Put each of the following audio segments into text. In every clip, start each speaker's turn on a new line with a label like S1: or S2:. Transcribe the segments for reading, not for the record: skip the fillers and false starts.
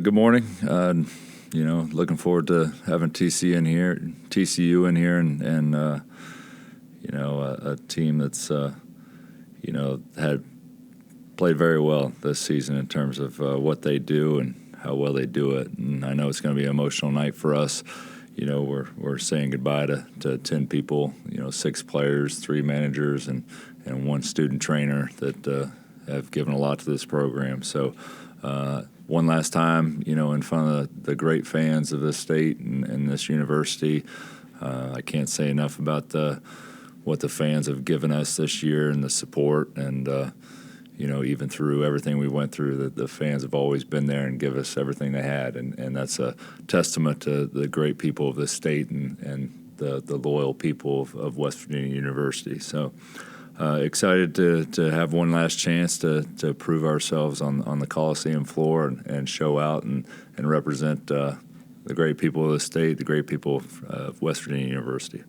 S1: Good morning. Looking forward to having TCU in here, and a team that's had played very well this season in terms of what they do and how well they do it. And I know it's going to be an emotional night for us. We're saying goodbye to 10 people. 6 players, 3 managers, and 1 student trainer that have given a lot to this program. So. One last time, in front of the great fans of this state and this university. I can't say enough about what the fans have given us this year and the support. And, even through everything we went through, the fans have always been there and give us everything they had. And that's a testament to the great people of this state and the loyal people of West Virginia University. So excited to have one last chance to prove ourselves on the Coliseum floor and show out and represent the great people of the state, the great people of West Virginia University.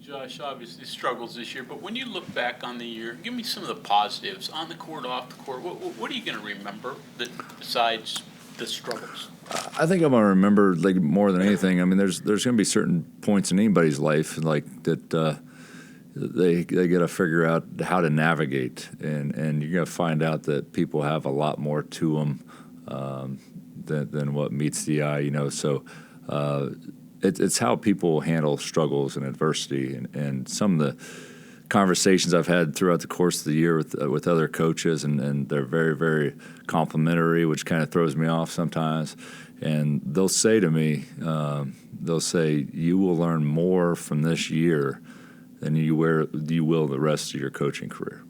S2: Josh, obviously struggles this year, but when you look back on the year, give me some of the positives on the court, off the court. What are you going to remember besides the struggles?
S1: I think I'm going to remember, more than anything. I mean, there's going to be certain points in anybody's life that. They got to figure out how to navigate, and you're going to find out that people have a lot more to them than what meets the eye. So it's how people handle struggles and adversity, and some of the conversations I've had throughout the course of the year with other coaches, and they're very, very complimentary, which kind of throws me off sometimes. And they'll say to me, you will learn more from this year than you will the rest of your coaching career.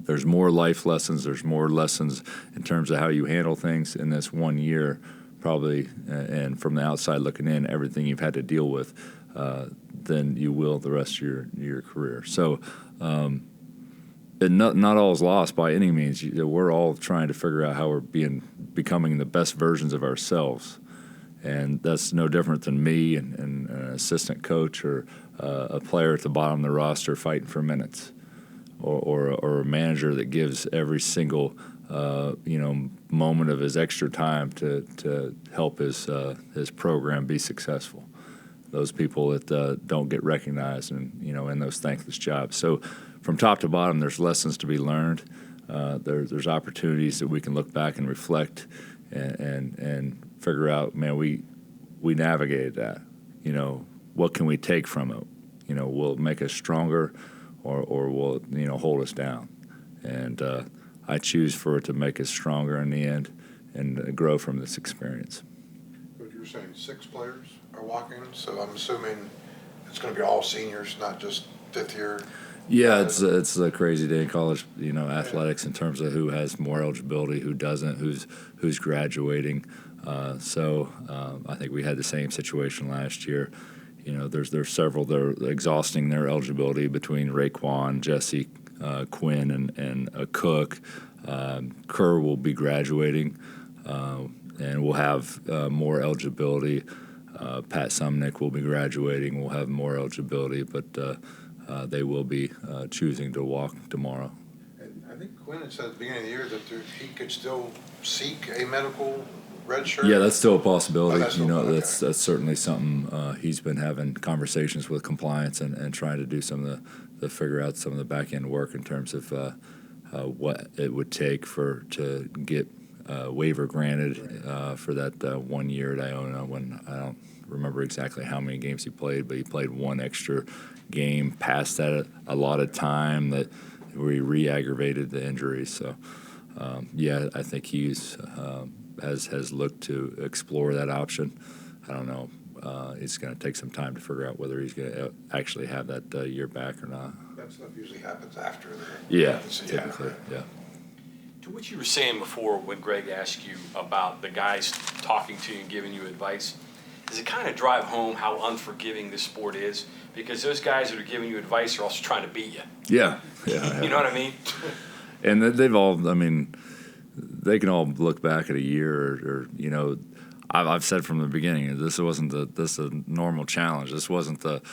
S1: There's more life lessons. There's more lessons in terms of how you handle things in this 1 year, probably, and from the outside looking in, everything you've had to deal with, than you will the rest of your career. So and not all is lost by any means. We're all trying to figure out how we're becoming the best versions of ourselves. And that's no different than me and an assistant coach or a player at the bottom of the roster fighting for minutes, or a manager that gives every single moment of his extra time to help his program be successful. Those people that don't get recognized in those thankless jobs. So from top to bottom, there's lessons to be learned. There's opportunities that we can look back and reflect and figure out, man, we navigated that. What can we take from it? Will it make us stronger, or will it, hold us down? And I choose for it to make us stronger in the end and grow from this experience.
S3: But you're saying 6 players are walking, so I'm assuming it's going to be all seniors, not just fifth year.
S1: Yeah, it's a crazy day in college, athletics in terms of who has more eligibility, who doesn't, who's graduating. So I think we had the same situation last year. There's several that are exhausting their eligibility between Raekwon, Jesse, Quinn, and Cook. Kerr will be graduating, and we'll have more eligibility. Pat Sumnick will be graduating. We'll have more eligibility, but they will be choosing to walk tomorrow.
S3: And I think Quinn had said at the beginning of the year that he could still seek a medical red shirt.
S1: Yeah, that's still a possibility.
S3: That's
S1: That's certainly something he's been having conversations with compliance and trying to do some of the figure out some of the back end work in terms of what it would take to get waiver granted for that 1 year at Iona. When I don't remember exactly how many games he played, but he played 1 extra game past that a lot of time that we re-aggravated the injury. So I think he's has looked to explore that option. I don't know. It's going to take some time to figure out whether he's going to actually have that year back or not.
S3: That stuff usually happens after.
S1: Typically, yeah.
S4: To what you were saying before when Greg asked you about the guys talking to you and giving you advice, does it kind of drive home how unforgiving this sport is? Because those guys that are giving you advice are also trying to beat you.
S1: Yeah.
S4: You know what I mean?
S1: And they've all, they can all look back at a year or I've said from the beginning, this wasn't this a normal challenge. This wasn't the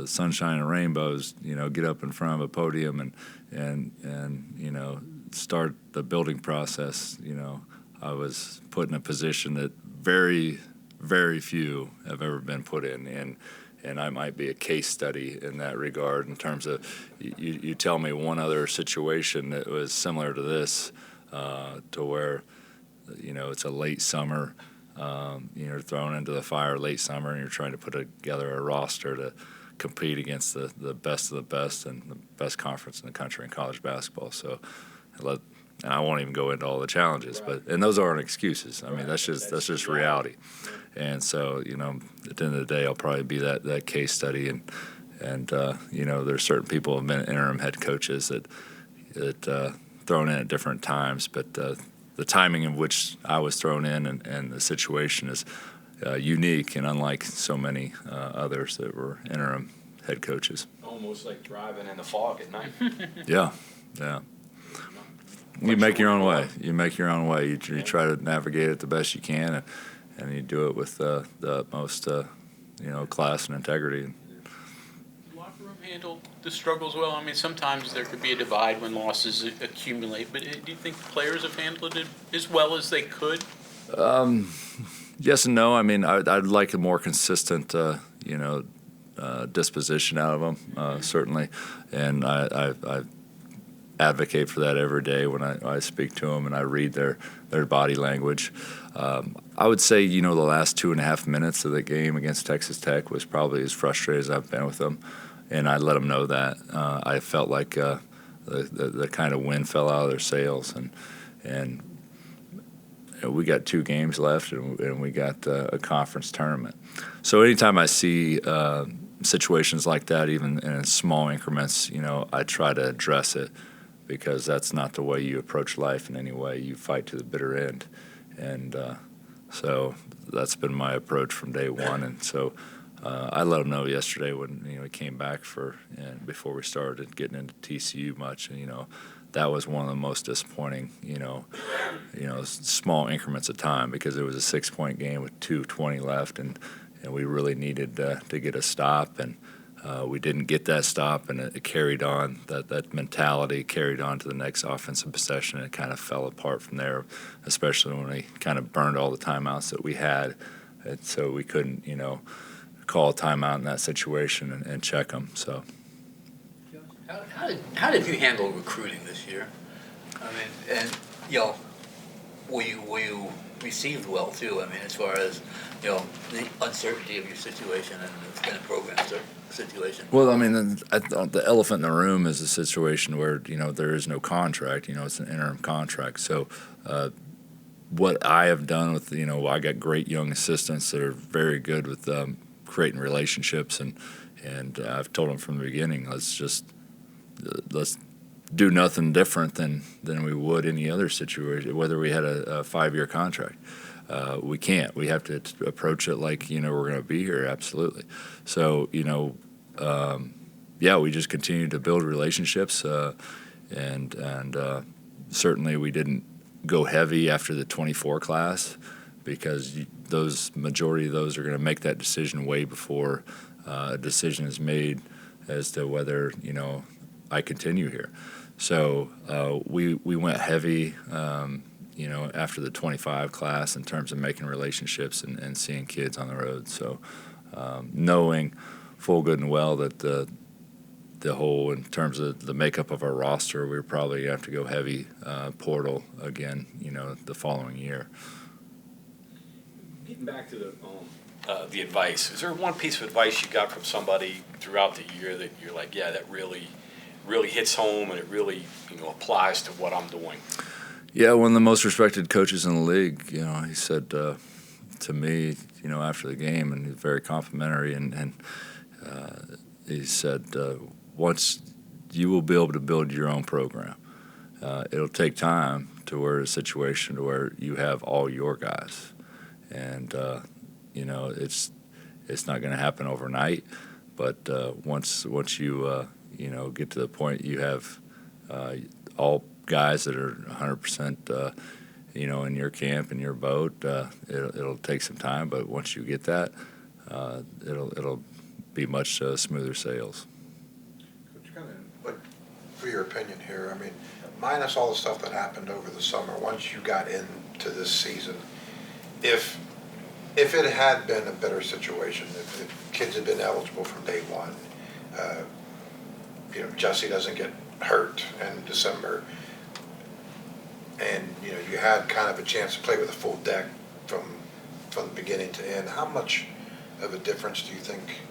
S1: sunshine and rainbows. Get up in front of a podium and start the building process. I was put in a position that very, very few have ever been put in, and I might be a case study in that regard in terms of you tell me one other situation that was similar to this, to where it's a late summer, you're thrown into the fire late summer and you're trying to put together a roster to compete against the best of the best and the best conference in the country in college basketball. So, and I won't even go into all the challenges, and those aren't excuses. I mean, that's just reality. And so, at the end of the day, I'll probably be that case study, and there's certain people who have been interim head coaches that thrown in at different times, but the timing in which I was thrown in and the situation is unique and unlike so many others that were interim head coaches.
S4: Almost like driving in the fog at night.
S1: Yeah. You make your own way. You try to navigate it the best you can, and you do it with the utmost, class and integrity.
S2: Locker room handle the struggles well? I mean, sometimes there could be a divide when losses accumulate, but do you think the players have handled it as well as they could?
S1: Yes and no. I mean, I'd like a more consistent, disposition out of them, certainly, and I advocate for that every day when I speak to them and I read their body language. I would say, the last 2.5 minutes of the game against Texas Tech was probably as frustrated as I've been with them, and I let them know that. I felt like the kind of wind fell out of their sails, and we got 2 games left, and we got a conference tournament. So anytime I see situations like that, even in small increments, I try to address it, because that's not the way you approach life in any way. You fight to the bitter end. And so that's been my approach from day one. And so I let them know yesterday when we came back before we started getting into TCU much. And, that was one of the most disappointing, small increments of time, because it was a 6-point game with 2:20 left, and we really needed to get a stop. And we didn't get that stop, and it carried on. That mentality carried on to the next offensive possession, and it kind of fell apart from there, especially when we kind of burned all the timeouts that we had. And so we couldn't, call a timeout in that situation and check them. So.
S5: How did you handle recruiting this year? I mean, and were you received well too? I mean, as far as the uncertainty of your situation and the kind of program situation.
S1: Well, I mean, the elephant in the room is a situation where there is no contract. It's an interim contract. So what I have done with I got great young assistants that are very good with creating relationships, and I've told them from the beginning, let's do nothing different than we would any other situation, whether we had a 5-year contract. We can't. We have to approach it like we're going to be here. Absolutely. So we just continue to build relationships, and certainly we didn't go heavy after the 24 class, because majority of those are going to make that decision way before a decision is made as to whether I continue here. So we went heavy, after the 25 class in terms of making relationships and seeing kids on the road. So knowing full good and well that the whole, in terms of the makeup of our roster, we're probably going to have to go heavy portal again, the following year.
S4: Getting back to the advice, is there one piece of advice you got from somebody throughout the year that you're like, yeah, that really hits home and it really applies to what I'm doing?
S1: Yeah, one of the most respected coaches in the league, he said to me, after the game, and he was very complimentary, and he said, once you will be able to build your own program, it'll take time to where a situation to where you have all your guys, and it's not going to happen overnight, but once you get to the point you have all guys that are 100%, in your camp, in your boat, it'll take some time, but once you get that, it'll be much smoother sails.
S3: Coach, for your opinion here, I mean, minus all the stuff that happened over the summer, once you got in to this season. If it had been a better situation, if kids had been eligible from day one, Jesse doesn't get hurt in December, and you had kind of a chance to play with a full deck from the beginning to end, how much of a difference do you think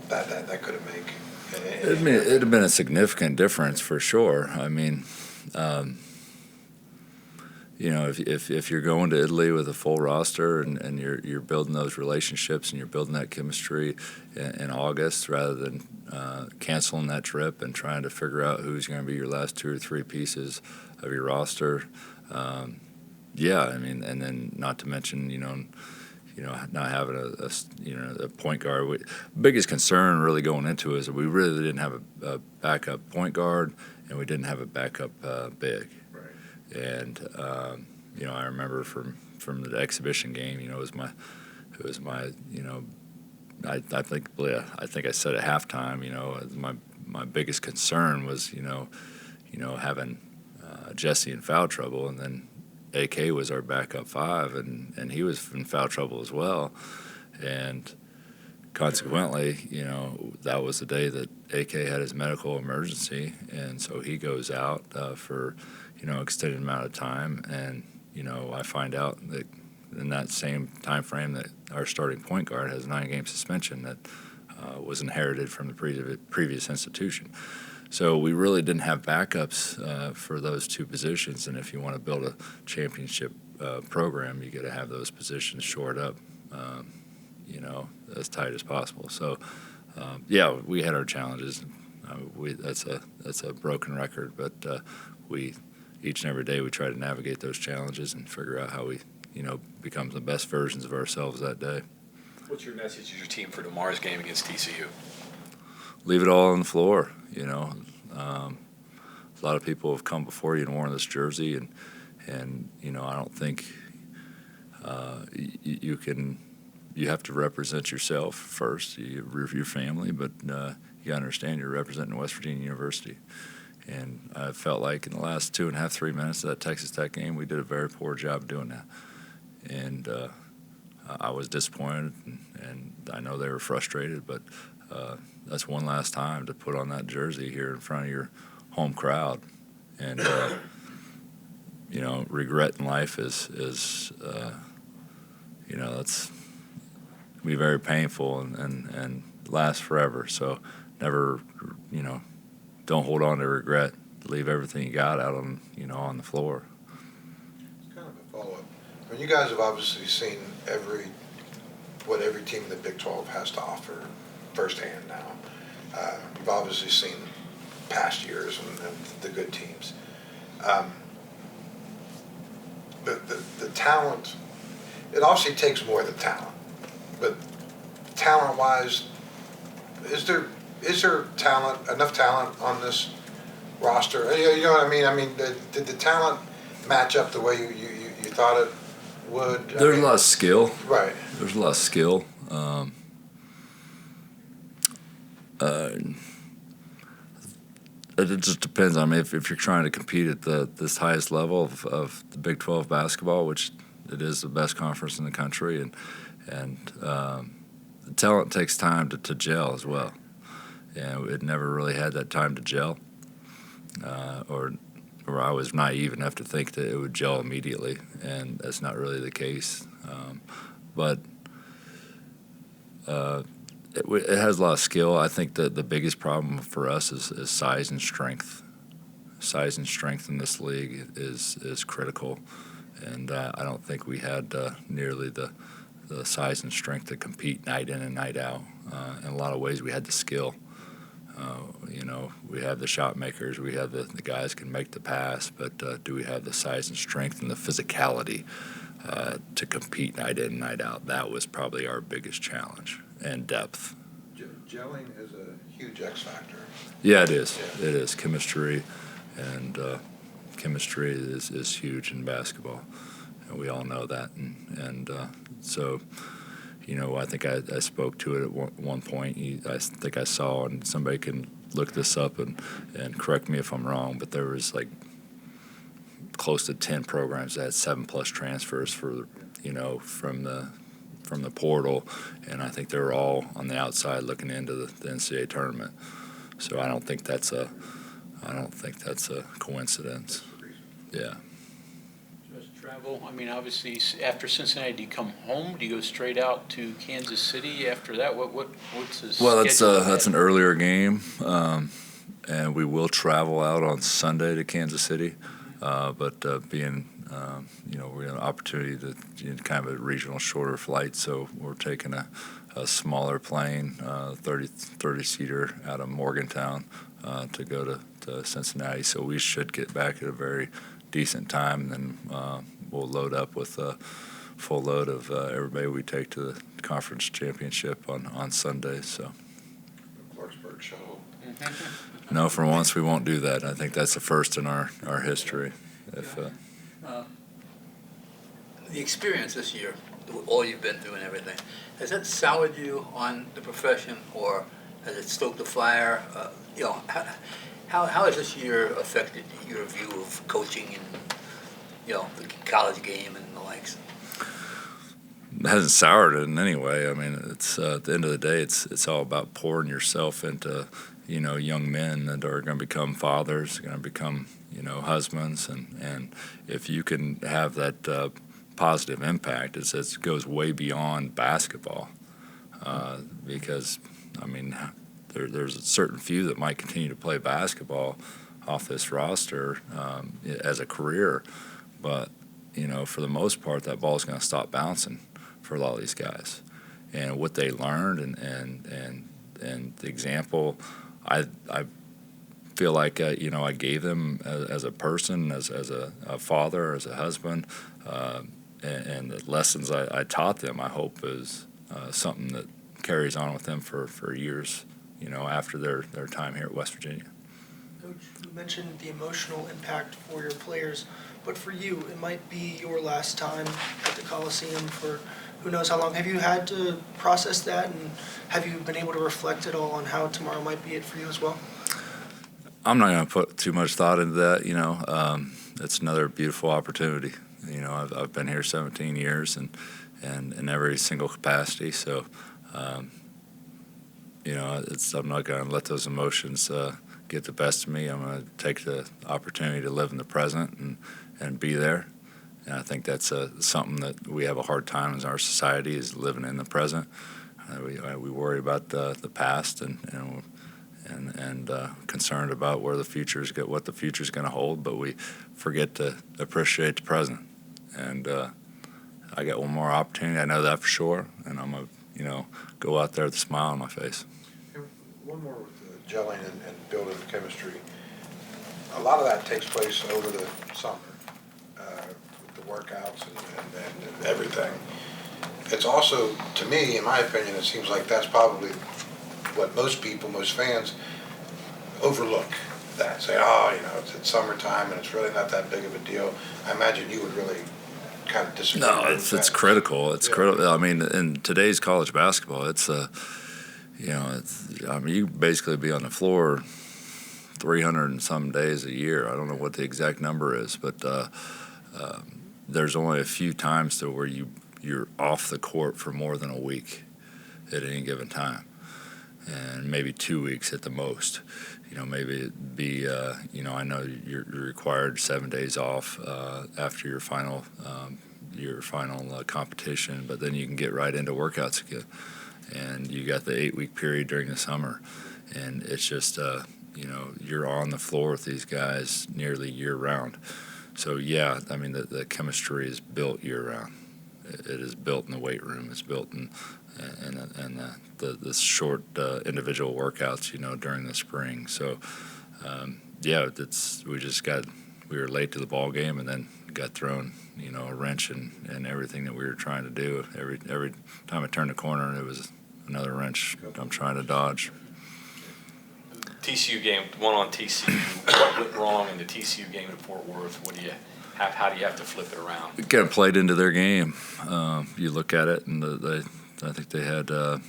S3: that could have made?
S1: It'd have been a significant difference for sure. I mean, if you're going to Italy with a full roster and you're building those relationships and you're building that chemistry in August rather than canceling that trip and trying to figure out who's going to be your last 2 or 3 pieces of your roster, I mean, and then not to mention, not having a point guard. Biggest concern really going into it is that we really didn't have a backup point guard and we didn't have a backup big. And I remember from the exhibition game, it was my I think I said at halftime, my biggest concern was having Jesse in foul trouble, and then AK was our backup 5, and he was in foul trouble as well, and consequently, that was the day that AK had his medical emergency, and so he goes out for extended amount of time, and I find out that in that same time frame that our starting point guard has a 9-game suspension that was inherited from the previous institution. So we really didn't have backups for those 2 positions, and if you want to build a championship program, you got to have those positions shored up, as tight as possible. So, we had our challenges. That's a broken record, but we each and every day we try to navigate those challenges and figure out how we, become the best versions of ourselves that day.
S4: What's your message to your team for tomorrow's game against TCU?
S1: Leave it all on the floor. A lot of people have come before you and worn this jersey, and I don't think you have to represent yourself first, your family, but you got to understand you're representing West Virginia University. And I felt like in the last 2.5, 3 minutes of that Texas Tech game, we did a very poor job doing that. And I was disappointed, and I know they were frustrated, but that's one last time to put on that jersey here in front of your home crowd. And, regret in life is that's be very painful and last forever. So never, don't hold on to regret. Leave everything you got out on the floor.
S3: It's kind of a follow-up. I mean, you guys have obviously seen what every team in the Big 12 has to offer firsthand now. You've obviously seen past years and the good teams. The talent, it obviously takes more than talent, but talent-wise, is there enough talent on this roster? You know what I mean? I mean, did the talent match up the way you thought it would?
S1: There's a lot of skill.
S3: Right.
S1: There's a lot of skill. It just depends on if you're trying to compete at this highest level of the Big 12 basketball, which it is the best conference in the country, and the talent takes time to gel as well. And it never really had that time to gel, or I was naive enough to think that it would gel immediately, and that's not really the case. But it has a lot of skill. I think that the biggest problem for us is size and strength. Size and strength in this league is critical, and I don't think we had nearly the size and strength to compete night in and night out. In a lot of ways, we had the skill. We have the shot makers, we have the guys can make the pass, but do we have the size and strength and the physicality to compete night in and night out? That was probably our biggest challenge, and depth.
S3: Gelling is a huge X factor.
S1: Yeah, it is.
S3: Yeah.
S1: It is. Chemistry, and chemistry is huge in basketball, and we all know that. And so, I think I spoke to it at one point. I think I saw, and somebody can look this up and correct me if I'm wrong, but there was like close to 10 programs that had 7+ transfers for, from the portal, and I think they were all on the outside looking into the NCAA tournament. So I don't think that's a coincidence. Yeah.
S2: Just travel, I mean, obviously, after Cincinnati, do you come home? Do you go straight out to Kansas City after that? What's the
S1: Well,
S2: schedule
S1: that's an
S2: ahead?
S1: earlier game, and we will travel out on Sunday to Kansas City. But being, we have an opportunity to kind of a regional shorter flight, so we're taking a smaller plane, 30-seater out of Morgantown to go to Cincinnati. So we should get back at a very decent time, and then we'll load up with a full load of everybody we take to the conference championship on Sunday. So.
S3: Clarksburg shuttle.
S1: No, for once we won't do that. I think that's the first in our history.
S5: The experience this year, all you've been through and everything, has that soured you on the profession, or has it stoked the fire? How has this year affected your view of coaching and, the college game and the likes?
S1: It hasn't soured it in any way. I mean, it's at the end of the day, it's all about pouring yourself into young men that are going to become fathers, going to become husbands, and if you can have that positive impact, it goes way beyond basketball, because I mean there's a certain few that might continue to play basketball off this roster as a career, but for the most part that ball's going to stop bouncing for a lot of these guys, and what they learned and the example I feel like I gave them as a person, as a father, as a husband, and the lessons I taught them, I hope is something that carries on with them for years, after their time here at West Virginia.
S6: Coach, you mentioned the emotional impact for your players, but for you, it might be your last time at the Coliseum for who knows how long. Have you had to process that, and have you been able to reflect at all on how tomorrow might be it for you as well?
S1: I'm not going to put too much thought into that. It's another beautiful opportunity. I've been here 17 years and in every single capacity. So, I'm not going to let those emotions get the best of me. I'm going to take the opportunity to live in the present and be there. And I think that's something that we have a hard time in our society, is living in the present. We worry about the past and concerned about what the future is going to hold, but we forget to appreciate the present. And I got one more opportunity. I know that for sure, and I'm gonna go out there with a smile on my face.
S3: And one more with gelling and building the chemistry. A lot of that takes place over the summer, with the workouts and everything. It's also, to me, in my opinion, it seems like that's probably what most fans overlook. That say, it's summertime and it's really not that big of a deal. I imagine you would really kind of disagree.
S1: No, it's critical. It's critical. I mean, in today's college basketball, you basically be on the floor 300 and some days a year. I don't know what the exact number is, but there's only a few times to where you're off the court for more than a week at any given time, and maybe 2 weeks at the most. Maybe it'd be, I know you're required 7 days off after your final competition, but then you can get right into workouts again. And you got the 8-week period during the summer, and it's just, you're on the floor with these guys nearly year round. So yeah, I mean the chemistry is built year round. It is built in the weight room. It's built in the short individual workouts, during the spring. So, we were late to the ball game, and then got thrown, a wrench in everything that we were trying to do. Every time I turned the corner, it was another wrench I'm trying to dodge.
S4: TCU game, one on TCU. What went wrong in the TCU game in Fort Worth? How do you have to flip it around?
S1: It kind of played into their game. You look at it, and I think they had that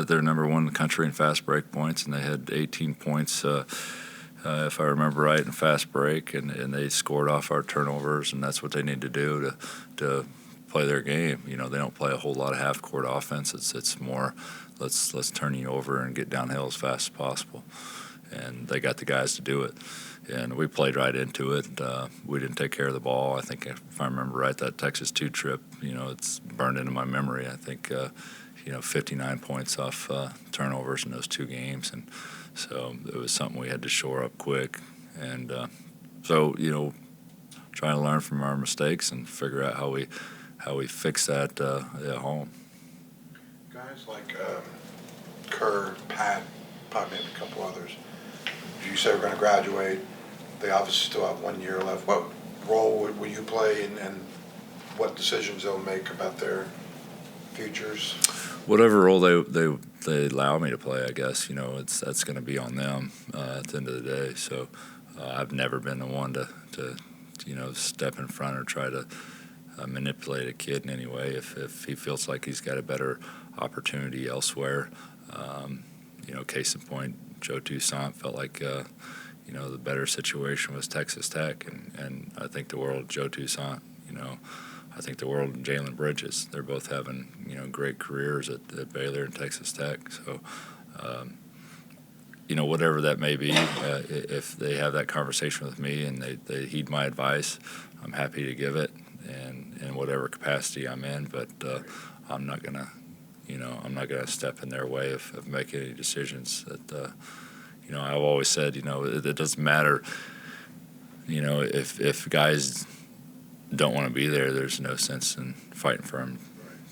S1: they're number one in the country in fast break points, and they had 18 points if I remember right, in fast break, and they scored off our turnovers, and that's what they need to do to play their game. You know, they don't play a whole lot of half-court offense. It's more let's turn you over and get downhill as fast as possible, and they got the guys to do it. And we played right into it. We didn't take care of the ball. I think, if I remember right, that Texas 2 trip, you know, it's burned into my memory. I think, 59 points off turnovers in those 2 games. And so it was something we had to shore up quick. And so, you know, trying to learn from our mistakes and figure out how we fix that at home.
S3: Guys like Kerr, Pat, probably maybe a couple others, you say we're going to graduate. They obviously still have 1 year left. What role will you play, and what decisions they'll make about their futures?
S1: Whatever role they allow me to play, I guess, you know, that's going to be on them at the end of the day. So I've never been the one to you know, step in front or try to manipulate a kid in any way if he feels like he's got a better opportunity elsewhere. You know, case in point, Joe Toussaint felt like you know, the better situation was Texas Tech, and I think the world of Joe Toussaint. You know, I think the world of Jalen Bridges. They're both having, you know, great careers at Baylor and Texas Tech. So, you know, whatever that may be, if they have that conversation with me and they heed my advice, I'm happy to give it, and in whatever capacity I'm in. But I'm not gonna, you know, I'm not gonna step in their way of making any decisions. That, you know, I've always said, you know, it doesn't matter. You know, if guys don't want to be there, there's no sense in fighting for them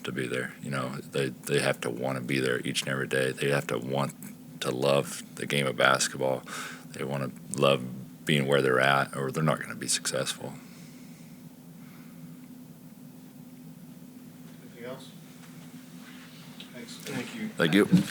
S1: to be there. You know, they have to want to be there each and every day. They have to want to love the game of basketball. They want to love being where they're at, or they're not going to be successful.
S7: Anything else? Thanks.
S1: Thank you.